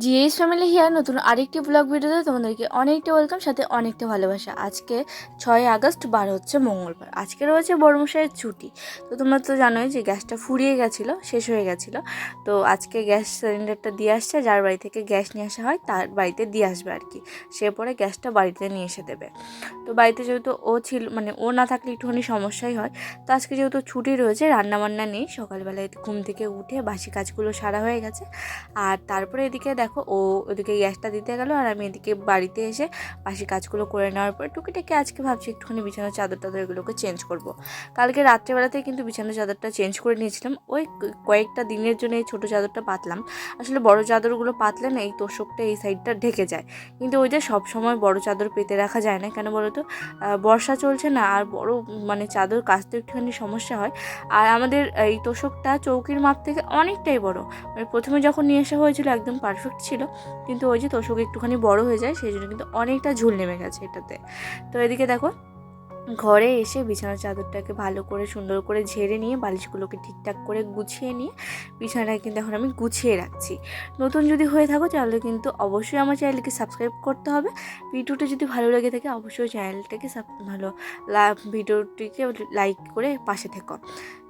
GS family here নতুন আরেকটি blog ভিডিওতে তোমাদেরকে অনেকটা ওয়েলকাম, সাথে অনেকটা ভালোবাসা। আজকে 6 আগস্ট, বার হচ্ছে মঙ্গলবার। আজকে রয়েছে বড়মশাইয়ের ছুটি। তো তোমরা তো জানোই যে গ্যাসটা ফুরিয়ে গেছিলো, শেষ হয়ে গেছিলো। তো আজকে গ্যাস সিলিন্ডারটা দিয়ে আসছে, যার বাড়ি থেকে গ্যাস নিয়ে আসা হয় তার বাড়িতে দিয়ে আসবে আর কি। সে পরে গ্যাসটা বাড়িতে নিয়ে এসে দেবে। তো বাড়িতে যেহেতু ও ছিল, মানে ও না থাকলে একটুখানি সমস্যাই হয়। তো আজকে যেহেতু ছুটি রয়েছে, রান্নাবান্না নেই, সকালবেলায় ঘুম থেকে উঠে বাসি কাজগুলো সারা হয়ে গেছে। আর তারপরে এদিকে দেখো, ও ওদিকে গ্যাসটা দিতে গেল আর আমি এদিকে বাড়িতে এসে বাসি কাজগুলো করে নেওয়ার পরে টুকিটাকি আজকে ভাবছি একটুখানি বিছানার চাদর টাদর এগুলোকে চেঞ্জ করব। কালকে রাত্রেবেলাতেই কিন্তু বিছানার চাদরটা চেঞ্জ করে নিয়েছিলাম। ওই কয়েকটা দিনের জন্য এই ছোটো চাদরটা পাতলাম। আসলে বড় চাদরগুলো পাতলে না এই তোষকটা এই সাইডটা ঢেকে যায়, কিন্তু ওই যে সব সময় বড় চাদর পেতে রাখা যায় না। কেন বলো তো, বর্ষা চলছে না, আর বড় মানে চাদর কাচতে একটুখানি সমস্যা হয়। আর আমাদের এই তোষকটা চৌকির মাপ থেকে অনেকটাই বড়। মানে প্রথমে যখন নিয়ে আসা হয়েছিল একদম পারফেক্ট ছিল, কিন্তু ওই যে তোষক একটুখানি বড় হয়ে যায়, সেই জন্য কিন্তু অনেকটা ঝুল নেমে গেছে এটাতে। তো এদিকে দেখো, ঘরে এসে বিছানার চাদরটাকে ভালো করে সুন্দর করে ঝেড়ে নিয়ে বালিশগুলোকে ঠিকঠাক করে গুছিয়ে নিয়ে বিছানাটা কিন্তু এখন আমি গুছিয়ে রাখছি। নতুন যদি হয়ে থাকো তাহলে কিন্তু অবশ্যই আমার চ্যানেলকে সাবস্ক্রাইব করতে হবে। ভিডিওটা যদি ভালো লেগে থাকে অবশ্যই চ্যানেলটাকে ভিডিওটিকে লাইক করে পাশে থেকো।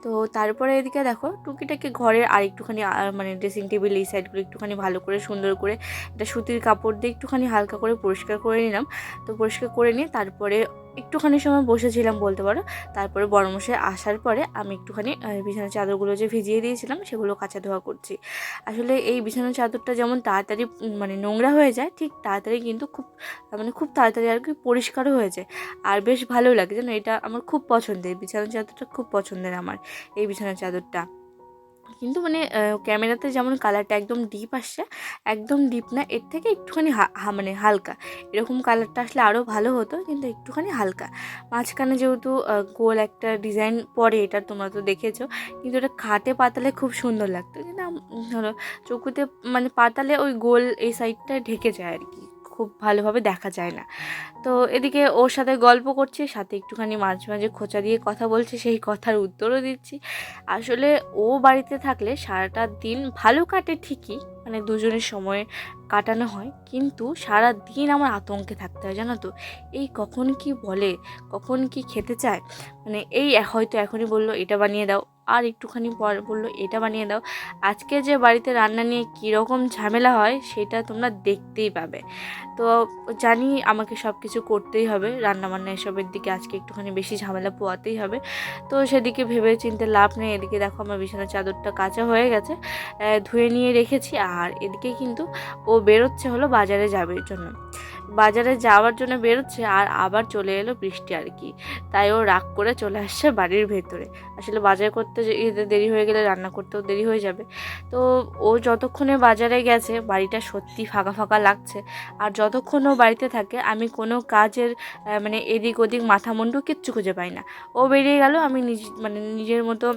তো তারপরে এদিকে দেখো টুকিটাকে ঘরের আর একটুখানি মানে ড্রেসিং টেবিল এই সাইডগুলো একটুখানি ভালো করে সুন্দর করে একটা সুতির কাপড় দিয়ে একটুখানি হালকা করে পরিষ্কার করে নিলাম। তো পরিষ্কার করে নিয়ে তারপরে একটুখানি সময় বসেছিলাম বলতে পারো। তারপরে বড়মশাই আসার পরে আমি একটুখানি বিছানার চাদরগুলো যে ভিজিয়ে দিয়েছিলাম সেগুলো কাচা ধোয়া করছি। আসলে এই বিছানার চাদরটা যেমন তাড়াতাড়ি মানে নোংরা হয়ে যায়, ঠিক তাড়াতাড়ি কিন্তু খুব তাড়াতাড়ি আর কি পরিষ্কারও হয়ে যায়। আর বেশ ভালো লাগে, যেন এটা আমার খুব পছন্দের, বিছানার চাদরটা খুব পছন্দের আমার এই বিছানার চাদরটা। কিন্তু মানে ক্যামেরাতে যেমন কালারটা একদম ডিপ আসছে, একদম ডিপ না, এর থেকে একটুখানি মানে হালকা। এরকম কালারটা আসলে আরও ভালো হতো, কিন্তু একটুখানি হালকা। মাঝখানে যেহেতু গোল একটা ডিজাইন পরে, এটা তোমরা তো দেখেছো, কিন্তু এটা খাটে পাতালে খুব সুন্দর লাগতো, কিন্তু হলো চৌকুতে মানে পাতালে ওই গোল এই সাইডটা ঢেকে যায় আর কি, খুব ভালোভাবে দেখা যায় না। তো এদিকে ওর সাথে গল্প করছি, সাথে একটুখানি মাঝে মাঝে খোঁচা দিয়ে কথা বলছে, সেই কথার উত্তরও দিচ্ছি। আসলে ও বাড়িতে থাকলে সারাটা দিন ভালো কাটে ঠিকই, মানে দুজনের সময় কাটানো হয়, কিন্তু সারা দিন আমার আতঙ্কে থাকতে হয়, জানো তো। এই কখন কি বলে, কখন কি খেতে চায়, মানে এই হয়তো এখনই বললো এটা বানিয়ে দাও, আর একটুখানি পর বললো এটা বানিয়ে দাও। আজকে যে বাড়িতে রান্না নিয়ে কীরকম ঝামেলা হয় সেটা তোমরা দেখতেই পাবে। তো জানি আমাকে সব কিছু করতেই হবে, রান্নাবান্না এসবের দিকে আজকে একটুখানি বেশি ঝামেলা পোয়াতেই হবে। তো সেদিকে ভেবে চিন্তে লাভ নেই। এদিকে দেখো আমার বিছানার চাদরটা কাচা হয়ে গেছে, ধুয়ে নিয়ে রেখেছি। আর এদিকে কিন্তু ও বেরোচ্ছে হলো বাজারে যাবে জন্য, বাজারে যাওয়ার জন্য বেরোচ্ছে, আর আবার চলে এলো বৃষ্টি আর কি। তাই ও রাগ করে চলে আসছে বাড়ির ভেতরে। আসলে বাজার করতে যেতে দেরি হয়ে গেলে রান্না করতেও দেরি হয়ে যাবে। তো ও যতক্ষণে বাজারে গেছে বাড়িটা সত্যি ফাঁকা ফাঁকা লাগছে। আর যতক্ষণ ও বাড়িতে থাকে আমি কোনো কাজের মানে এদিক ওদিক মাথা মুন্ডু কিচ্ছু খুঁজে পাই না। ও বেরিয়ে গেল, আমি নিজের মতো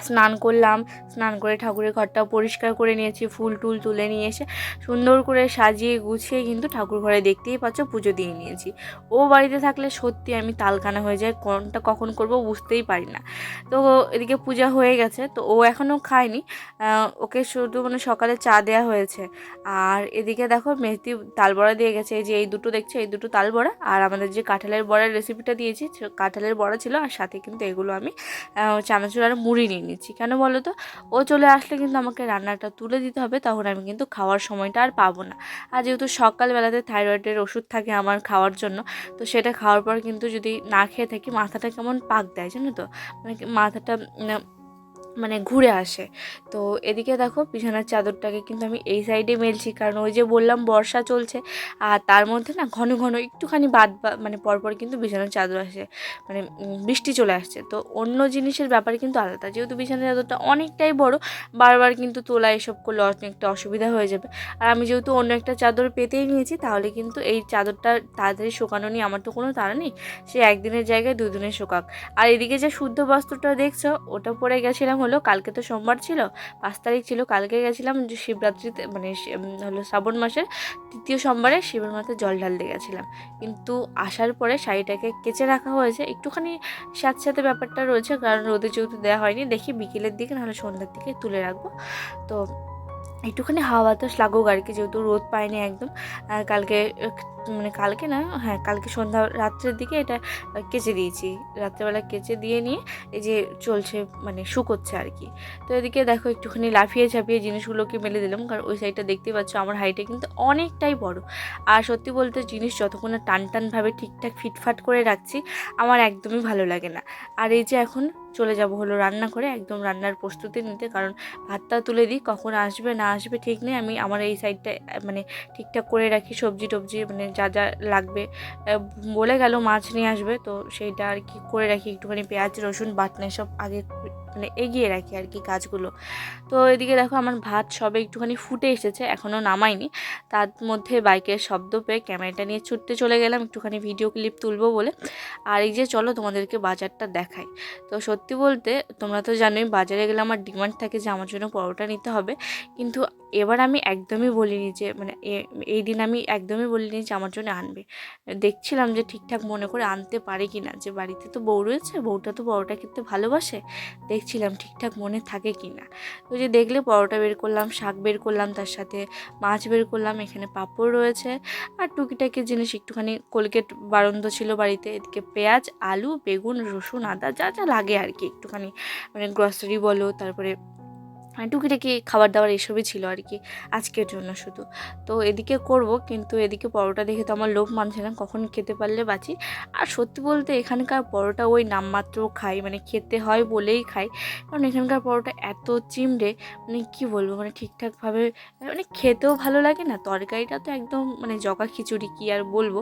স্নান করলাম, স্নান করে ঠাকুরের ঘরটা পরিষ্কার করে নিয়েছি, ফুল টুল তুলে নিয়ে এসে সুন্দর করে সাজিয়ে গুছিয়ে কিন্তু ঠাকুর ঘরে দেখতেই পাচ্ছ পুজো দিয়ে নিয়েছি। ও বাড়িতে থাকলে সত্যি আমি তালকানা হয়ে যায়, কোনটা কখন করব বুঝতেই পারি না। তো এদিকে পূজা হয়ে গেছে, তো ও এখনও খায়নি, ওকে শুধু মানে সকালে চা দেওয়া হয়েছে। আর এদিকে দেখো মেথি তালবড়া দিয়ে গেছে, এই যে এই দুটো দেখছো, এই দুটো তালবড়া, আর আমাদের যে কাঁঠালের বড়ার রেসিপিটা দিয়েছি কাঁঠালের বড়া ছিল, আর সাথে কিন্তু এগুলো আমি চানাচুর আর মুড়ি নিয়ে নিচ্ছি। কেন বলো তো, ও চলে আসলে কিন্তু আমাকে রান্নাটা তুলে দিতে হবে, তখন আমি কিন্তু খাওয়ার সময়টা আর পাবো না। আর যেহেতু সকালবেলাতে থাইরয়েডের ওষুধ থাকে আমার খাওয়ার জন্য, তো সেটা খাওয়ার পর কিন্তু যদি না খেয়ে থাকি মাথাটা কেমন পাক দেয়, জানো তো, মানে মাথাটা মানে ঘুরে আসে। তো এদিকে দেখো বিছানার চাদরটাকে কিন্তু আমি এই সাইডে মেলছি, কারণ ওই যে বললাম বর্ষা চলছে, আর তার মধ্যে না ঘন ঘন একটুখানি মানে পরপর কিন্তু বিছানার চাদর আসে, মানে বৃষ্টি চলে আসছে। তো অন্য জিনিসের ব্যাপারে কিন্তু আলাদা, যেহেতু বিছানার চাদরটা অনেকটাই বড়, বারবার কিন্তু তোলা এসব করলে অনেকটা অসুবিধা হয়ে যাবে। আর আমি যেহেতু অন্য একটা চাদর পেতেই নিয়েছি, তাহলে কিন্তু এই চাদরটা তাড়াতাড়ি শোকানো নিয়ে আমার তো কোনো তাড়া নেই, সে একদিনের জায়গায় দুদিনের শোকাক। আর এদিকে যে শুদ্ধ বস্ত্রটা দেখছো ওটা পরে গেছিলাম হলো কালকে তো সোমবার ছিল, 5 তারিখ ছিল, কালকে গেছিলাম যে শিবরাত্রিতে মানে হলো শ্রাবণ মাসের 3য় সোমবারে শিবের মাথায় জল ঢালতে গেছিলাম। কিন্তু আসার পরে শাড়িটাকে কেচে রাখা হয়েছে, একটুখানি স্যাঁতস্যাঁতে ব্যাপারটা রয়েছে, কারণ রোদে যেহেতু দেওয়া হয়নি, দেখি বিকেলের দিকে নাহলে সন্ধ্যার দিকে তুলে রাখবো। তো একটুখানি হাওয়া বাতাস লাগুক আর কি, যেহেতু রোদ পাইনি একদম। কালকে মানে কালকে না, হ্যাঁ কালকে সন্ধ্যা রাত্রের দিকে এটা কেচে দিয়েছি, রাত্রেবেলা কেচে দিয়ে নিয়ে এই যে চলছে মানে শুকোচ্ছে আর কি। তো এদিকে দেখো একটুখানি লাফিয়ে ঝাঁপিয়ে জিনিসগুলোকে মেলে দিলাম, কারণ ওই সাইডটা দেখতেই পাচ্ছ আমার হাইটে কিন্তু অনেকটাই বড়। আর সত্যি বলতে জিনিস যতক্ষণ না টানভাবে ঠিকঠাক ফিটফাট করে রাখছি আমার একদমই ভালো লাগে না। আর এই যে এখন চলে যাব হলো রান্না করে একদম রান্নার প্রস্তুতি নিতে, কারণ ভাতটা তুলে দিই, কখন আসবে না আসবে ঠিক নেই। আমি আমার এই সাইডটা মানে ঠিকঠাক করে রাখি, সবজি টবজি মানে যা যা লাগবে বলে গেল মাছ নিয়ে আসবে, তো সেইটা আর কি করে রাখি, একটুখানি পেঁয়াজ রসুন বাটনা সব আগে মানে এগিয়ে রাখি আর কি কাজগুলো। তো এদিকে দেখো আমার ভাত সবে একটুখানি ফুটে এসেছে, এখনও নামাইনি। তার মধ্যে বাইকের শব্দ পেয়ে ক্যামেরাটা নিয়ে ছুটতে চলে গেলাম একটুখানি ভিডিও ক্লিপ তুলবো বলে। আর এই যে চলো তোমাদেরকে বাজারটা দেখাই। তো সত্যি বলতে তোমরা তো জানোই বাজারে গেলে আমার ডিমান্ড থাকে যে আমার জন্য পরোটা নিতে হবে, কিন্তু এবার আমি একদমই বলিনি যে মানে এই দিন আমি একদমই বলিনি যে আমার জন্য আনবে। দেখছিলাম যে ঠিকঠাক মনে করে আনতে পারে কি না, যে বাড়িতে তো বউ রয়েছে, বউটা তো পরোটা খেতে ভালোবাসে, দেখছিলাম ঠিকঠাক মনে থাকে কি না। তো যে দেখলে পরোটা বের করলাম, শাক বের করলাম, তার সাথে মাছ বের করলাম, এখানে পাঁপড় রয়েছে আর টুকিটাকি জিনিস, একটুখানি কোলগেট বারন্দ ছিল বাড়িতে, এদিকে পেঁয়াজ আলু বেগুন রসুন আদা যা যা লাগে আর কি, একটুখানি মানে গ্রসারি বলো, তারপরে টুকিটাকি খাবার দাবার এসবই ছিল আর কি আজকের জন্য শুধু। তো এদিকে করব, কিন্তু এদিকে পরোটা দেখে তো আমার লোভ মানছে না, কখন খেতে পারলে বাঁচি। আর সত্যি বলতে এখানকার পরোটা ওই নামমাত্র খাই, মানে খেতে হয় বলেই খাই, কারণ এখানকার পরোটা এত চিমড়ে, মানে কি বলবো, মানে ঠিকঠাকভাবে মানে খেতেও ভালো লাগে না, তরকারিটা তো একদম মানে জগা খিচুড়ি, কি আর বলবো।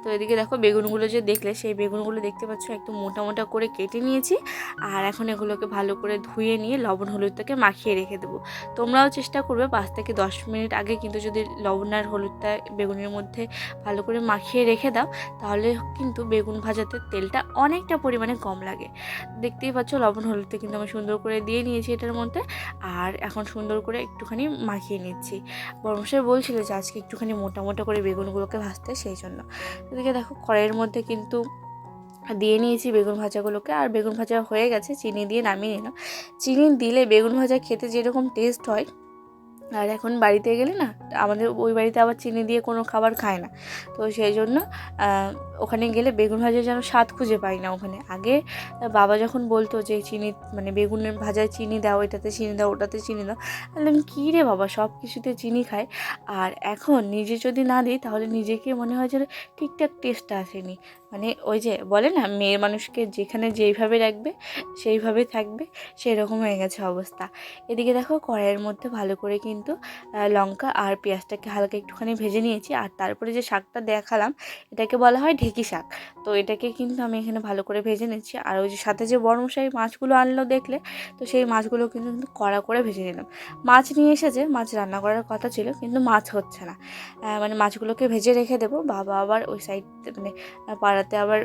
তো এদিকে দেখো বেগুনগুলো যে দেখলে, সেই বেগুনগুলো দেখতে পাচ্ছ একদম মোটা মোটা করে কেটে নিয়েছি, আর এখন এগুলোকে ভালো করে ধুয়ে নিয়ে লবণ হলুদটাকে মাখিয়ে রেখে দেবো। তোমরাও চেষ্টা করবে 5 থেকে 10 মিনিট আগে কিন্তু যদি লবণ আর হলুদটা বেগুনের মধ্যে ভালো করে মাখিয়ে রেখে দাও, তাহলে কিন্তু বেগুন ভাজাতে তেলটা অনেকটা পরিমাণে কম লাগে। দেখতেই পাচ্ছ লবণ হলুদটা কিন্তু আমি সুন্দর করে দিয়ে নিয়েছি এটার মধ্যে, আর এখন সুন্দর করে একটুখানি মাখিয়ে নিচ্ছি। বড়মশাই বলছিল যে আজকে একটুখানি মোটা মোটা করে বেগুনগুলোকে ভাজতে, সেই জন্য। এদিকে দেখো কড়াইয়ের মধ্যে কিন্তু দিয়ে নিয়েছি বেগুন ভাজাগুলোকে, আর বেগুন ভাজা হয়ে গেছে, চিনি দিয়ে নামিয়ে নিলাম। চিনি দিলে বেগুন ভাজা খেতে যেরকম টেস্ট হয়, আর এখন বাড়িতে গেলে না, আমাদের ওই বাড়িতে আবার চিনি দিয়ে কোনো খাবার খায় না, তো সেই জন্য ওখানে গেলে বেগুন ভাজা যেন স্বাদ খুঁজে পাই না ওখানে। আগে বাবা যখন বলতো যে চিনি মানে বেগুনের ভাজায় চিনি দাও, এটাতে চিনি দাও, ওটাতে চিনি দাও, বললাম কী রে বাবা সব কিছুতে চিনি খায়। আর এখন নিজে যদি না দিই তাহলে নিজেকে মনে হয় যে ঠিকঠাক টেস্টটা আসেনি, মানে ওই যে বলে না মেয়ে মানুষকে যেখানে যেইভাবে রাখবে সেইভাবে থাকবে, সেরকম হয়ে গেছে অবস্থা। এদিকে দেখো কড়াইয়ের মধ্যে ভালো করে কিন্তু লঙ্কা আর পেঁয়াজটাকে হালকা একটুখানি ভেজে নিয়েছি, আর তারপরে যে শাকটা দেখালাম এটাকে বলা হয় ঢেঁকি শাক। তো এটাকে কিন্তু আমি এখানে ভালো করে ভেজে নিচ্ছি, আর ওই যে সাথে যে বড়মশাই মাছগুলো আনলো দেখলে, তো সেই মাছগুলো কিন্তু কড়া করে ভেজে নিলাম। মাছ নিয়ে এসেছে, মাছ রান্না করার কথা ছিল কিন্তু মাছ হচ্ছে না, মানে মাছগুলোকে ভেজে রেখে দেবো। বাবা আবার ওই সাইড মানে পাড়াতে আবার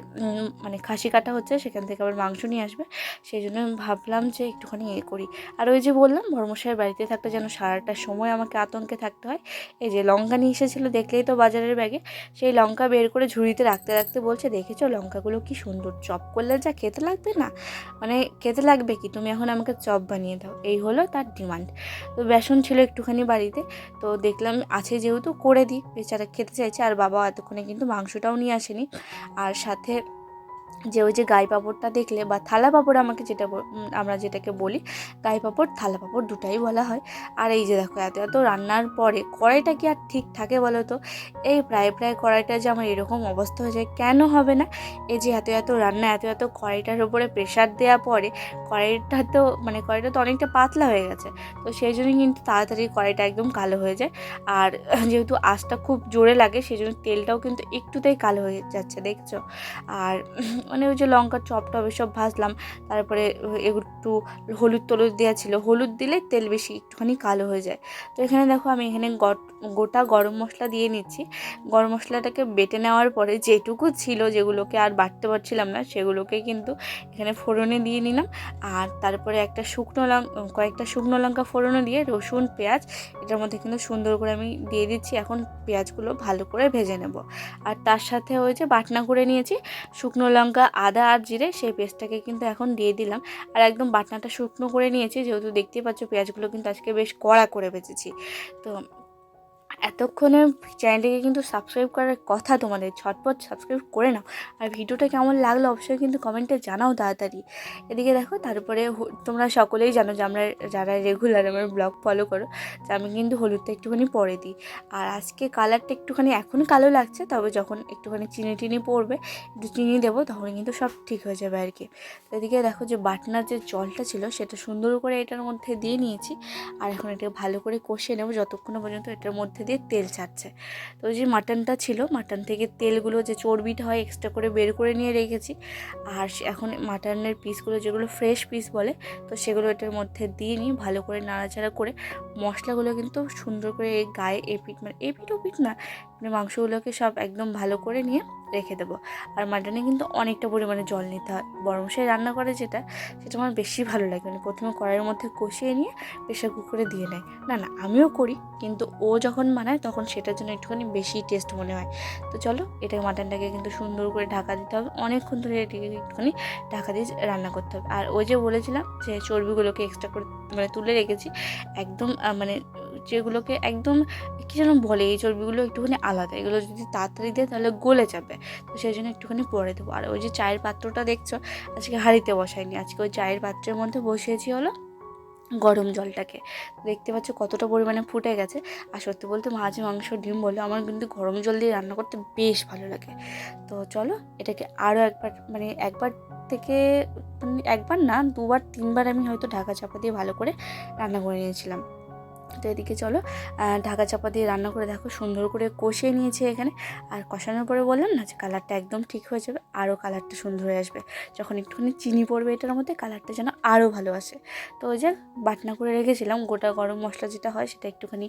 মানে খাসি কাটা হচ্ছে, সেখান থেকে আবার মাংস নিয়ে আসবে, সেই জন্য আমি ভাবলাম যে একটুখানি করি। আর ওই যে বললাম বড়মশাই বাড়িতে থাকতে যেন সারাটা সময় আমাকে আতঙ্কে থাকতে হয়। এই যে লঙ্কা নিয়ে এসেছিলো দেখলেই তো বাজারের ব্যাগে, সেই লঙ্কা বের করে ঝুড়িতে রাখতে রাখতে বলছে দেখেছো লঙ্কাগুলো কি সুন্দর, চপ করলে যা খেতে লাগবে না, মানে খেতে লাগবে কি, তুমি এখন আমাকে চপ বানিয়ে দাও, এই হলো তার ডিমান্ড। তো বেসন ছিল একটুখানি বাড়িতে, তো দেখলাম আছে যেহেতু করে দিই, বেচারা খেতে চাইছে। আর বাবা এতক্ষণে কিন্তু মাংসটাও নিয়ে আসেনি, আর সাথে যে ওই যে গাই পাঁপড়টা দেখলে, বা থালা পাঁপড় আমাকে যেটা আমরা যেটাকে বলি, গাই পাঁপড় থালা পাঁপড় দুটাই বলা হয়। আর এই যে দেখো এত এত রান্নার পরে কড়াইটা কি আর ঠিক থাকে বলো তো, এই প্রায় প্রায় কড়াইটা যে আমার এরকম অবস্থা হয়ে যায়, কেন হবে না? এই যে এত এত রান্না, এত এত কড়াইটার উপরে প্রেশার দেওয়া পরে কড়াইটা তো অনেকটা পাতলা হয়ে গেছে, তো সেই জন্য কিন্তু তাড়াতাড়ি কড়াইটা একদম কালো হয়ে যায়। আর যেহেতু আঁচটা খুব জোরে লাগে, সেই জন্য তেলটাও কিন্তু একটুতেই কালো হয়ে যাচ্ছে দেখছো। আর মানে ওই যে লঙ্কার চপটা এসব ভাজলাম, তারপরে একটু হলুদ টলুদ দেওয়া ছিল, হলুদ দিলে তেল বেশি একটুখানি কালো হয়ে যায়। তো এখানে দেখো আমি এখানে গোটা গরম মশলা দিয়ে নিচ্ছি। গরম মশলাটাকে বেটে নেওয়ার পরে যেটুকু ছিল, যেগুলোকে আর বাটতে পারছিলাম না, সেগুলোকে কিন্তু এখানে ফোড়নে দিয়ে নিলাম। আর তারপরে কয়েকটা শুকনো লঙ্কা ফোড়নে দিয়ে রসুন পেঁয়াজ এটার মধ্যে কিন্তু সুন্দর করে আমি দিয়ে দিচ্ছি। এখন পেঁয়াজগুলো ভালো করে ভেজে নেব। আর তার সাথে ওই যে বাটনা করে নিয়েছি শুকনো লঙ্কা, আদা আর জিরে, সেই পেস্টটাকে কিন্তু এখন দিয়ে দিলাম। আর একদম বাটনাটা শুকনো করে নিয়েছি, যেহেতু দেখতেই পাচ্ছ পেঁয়াজগুলো কিন্তু আজকে বেশ কড়া করে ভেজেছি। তো এতক্ষণে চ্যানেলটিকে কিন্তু সাবস্ক্রাইব করার কথা তোমাদের, ঝটপট সাবস্ক্রাইব করে নাও। আর ভিডিওটা কেমন লাগলো অবশ্যই কিন্তু কমেন্টে জানাও তাড়াতাড়ি। এদিকে দেখো তারপরে তোমরা সকলেই জানো যে যারা রেগুলার আমার ব্লগ ফলো করো, যে আমি কিন্তু হলুদটা একটুখানি পরে দিই। আর আজকে কালারটা একটুখানি এখন কালো লাগছে, তবে যখন একটুখানি চিনি টিনি পড়বে, একটু চিনি দেবো, তখন কিন্তু সব ঠিক হয়ে যাবে আর কি। তো এদিকে দেখো যে বাটনার যে জলটা ছিল সেটা সুন্দর করে এটার মধ্যে দিয়ে নিয়েছি। আর এখন এটা ভালো করে কষিয়ে নেবো যতক্ষণ পর্যন্ত এটার মধ্যে দিয়ে তেল ছাড়ছে। তো যে মাটনটা ছিল, মাটন থেকে তেলগুলো যে চর্বিটা হয় এক্সট্রা করে বের করে নিয়ে রেখেছি। আর এখন মাটনের পিসগুলো, যেগুলো ফ্রেশ পিস বলে, তো সেগুলো এটার মধ্যে দিয়ে নিই, ভালো করে নাড়াচাড়া করে মশলাগুলো কিন্তু সুন্দর করে গায়ে এপিট ওপিট না, মানে মাংসগুলোকে সব একদম ভালো করে নিয়ে রেখে দেবো। আর মাটনে কিন্তু অনেকটা পরিমাণে জল নিতে হয়। বড় মশাই রান্না করে সেটা আমার বেশি ভালো লাগে, মানে প্রথমে কড়াইয়ের মধ্যে কষিয়ে নিয়ে প্রেশার কুকারে দিয়ে নেয়। না আমিও করি, কিন্তু ও যখন বানায় তখন সেটার জন্য একটুখানি বেশি টেস্ট মনে হয়। তো চলো, এটা মাটনটাকে কিন্তু সুন্দর করে ঢাকা দিতে হবে, অনেকক্ষণ ধরে এটাকে একটুখানি ঢাকা দিয়ে রান্না করতে হবে। আর ওই যে বলেছিলাম যে চর্বিগুলোকে এক্সট্রা করে মানে তুলে রেখেছি, একদম মানে যেগুলোকে একদম কী যেন বলে, এই চর্বিগুলো একটুখানি আলাদা, এগুলো যদি তাড়াতাড়ি দেয় তাহলে গলে যাবে, তো সেই জন্য একটুখানি পরে দেবো। আর ওই যে চায়ের পাত্রটা দেখছো, আজকে হাঁড়িতে বসাইনি, আজকে ওই চায়ের পাত্রের মধ্যে বসিয়েছি হলো গরম জলটাকে। দেখতে পাচ্ছ কতটা পরিমাণে ফুটে গেছে। আর সত্যি বলতে মাছ মাংস ডিম বলে আমার কিন্তু গরম জল দিয়ে রান্না করতে বেশ ভালো লাগে। তো চলো, এটাকে আরও একবার, মানে একবার থেকে একবার না, দুবার তিনবার আমি হয়তো ঢাকা চাপা দিয়ে ভালো করে রান্না করে নিয়েছিলাম। তো এদিকে চলো, ঢাকা চাপা দিয়ে রান্না করে দেখো সুন্দর করে কষিয়ে নিয়েছি এখানে। আর কষানোর পরে বললাম না যে কালারটা একদম ঠিক হয়ে যাবে, আরও কালারটা সুন্দর হয়ে আসবে যখন একটুখানি চিনি পড়বে এটার মধ্যে, কালারটা যেন আরও ভালো আসে। তো ওই যে বাটনা করে রেখেছিলাম গোটা গরম মশলা যেটা হয়, সেটা একটুখানি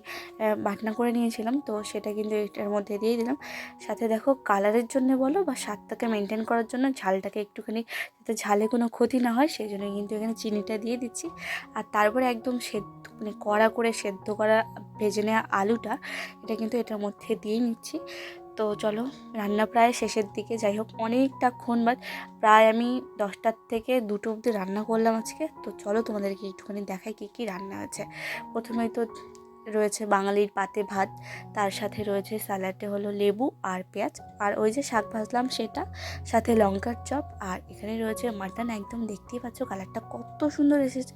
বাটনা করে নিয়েছিলাম, তো সেটা কিন্তু এটার মধ্যে দিয়ে দিলাম। সাথে দেখো কালারের জন্য বলো বা স্বাদটাকে মেনটেন করার জন্য, ঝালটাকে একটুখানি যাতে ঝালে কোনো ক্ষতি না হয় সেই জন্য কিন্তু এখানে চিনিটা দিয়ে দিচ্ছি। আর তারপরে একদম মানে কড়া করে সেদ্ধ করা ভেজে নেওয়া আলুটা, এটা কিন্তু এটার মধ্যে দিয়ে নিচ্ছি। তো চলো, রান্না প্রায় শেষের দিকে। যাই হোক, অনেকটাক্ষণ বাদ, প্রায় আমি 10টার থেকে 2টো অবধি রান্না করলাম আজকে। তো চলো তোমাদেরকে একটুখানি দেখাই কী রান্না হয়েছে। প্রথমেই তো রয়েছে বাঙালির পাতে ভাত, তার সাথে রয়েছে স্যালাডে হলো লেবু আর পেঁয়াজ, আর ওই যে শাক ভাজলাম সেটা, সাথে লঙ্কার চপ, আর এখানে রয়েছে মাটন। একদম দেখতেই পাচ্ছ কালারটা কত সুন্দর এসেছে।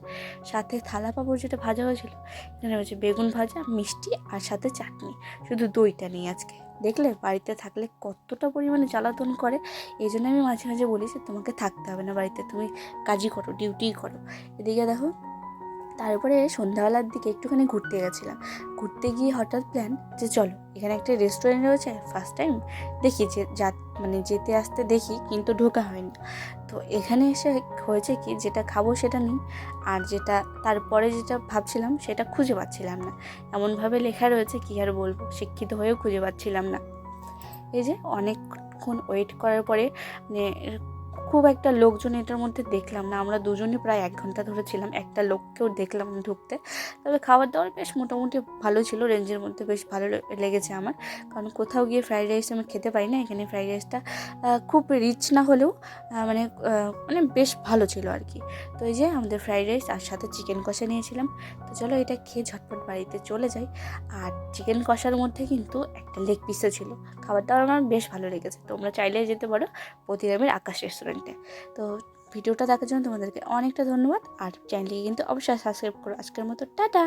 সাথে থালা পাঁপড় যেটা ভাজা হয়েছিল, এখানে রয়েছে বেগুন ভাজা, মিষ্টি আর সাথে চাটনি, শুধু দইটা নেই আজকে। দেখলে বাড়িতে থাকলে কতটা পরিমাণে জ্বালাতন করে। এই জন্য আমি মাঝে মাঝে বলি যে তোমাকে থাকতে হবে না বাড়িতে, তুমি কাজই করো, ডিউটিই করো। এদিকে দেখো, তারপরে সন্ধ্যাবেলার দিকে একটুখানি ঘুরতে গেছিলাম। ঘুরতে গিয়ে হঠাৎ প্ল্যান যে চলো এখানে একটা রেস্টুরেন্ট রয়েছে, ফার্স্ট টাইম দেখি যে মানে যেতে আসতে দেখি, কিন্তু ঢোকা হয়নি। তো এখানে এসে হয়েছে কি, যেটা খাবো সেটা নেই, আর তারপরে যেটা ভাবছিলাম সেটা খুঁজে পাচ্ছিলাম না। এমনভাবে লেখা রয়েছে কি আর বলবো, শিক্ষিত হয়েও খুঁজে পাচ্ছিলাম না। এই যে অনেকক্ষণ ওয়েট করার পরে, মানে খুব একটা লোকজন এটার মধ্যে দেখলাম না, আমরা দুজনই প্রায় 1 ঘন্টা ধরে ছিলাম, একটা লোককেও দেখলাম ঢুকতে। তবে খাবার দাবার বেশ মোটামুটি ভালো ছিল, রেঞ্জের মধ্যে বেশ ভালো লেগেছে আমার। কারণ কোথাও গিয়ে ফ্রাইড রাইস আমি খেতে পারি না, এখানে ফ্রাইড রাইসটা খুব রিচ না হলেও মানে বেশ ভালো ছিল আর কি। তো এই যে আমাদের ফ্রাইড রাইস আর সাথে চিকেন কষা নিয়েছিলাম। তো চলো এটা খেয়ে ঝটপট বাড়িতে চলে যাই। আর চিকেন কষার মধ্যে কিন্তু একটা লেগ পিসও ছিল। খাবারটা আমার বেশ ভালো লেগেছে, তোমরা চাইলে যেতে পারো প্রতিরামের আকাশ রেস্টুরেন্টে। তো ভিডিওটা দেখার জন্য তোমাদেরকে অনেকটা ধন্যবাদ, আর চ্যানেলটিকে কিন্তু অবশ্যই সাবস্ক্রাইব করো। আজকের মতো টাটা।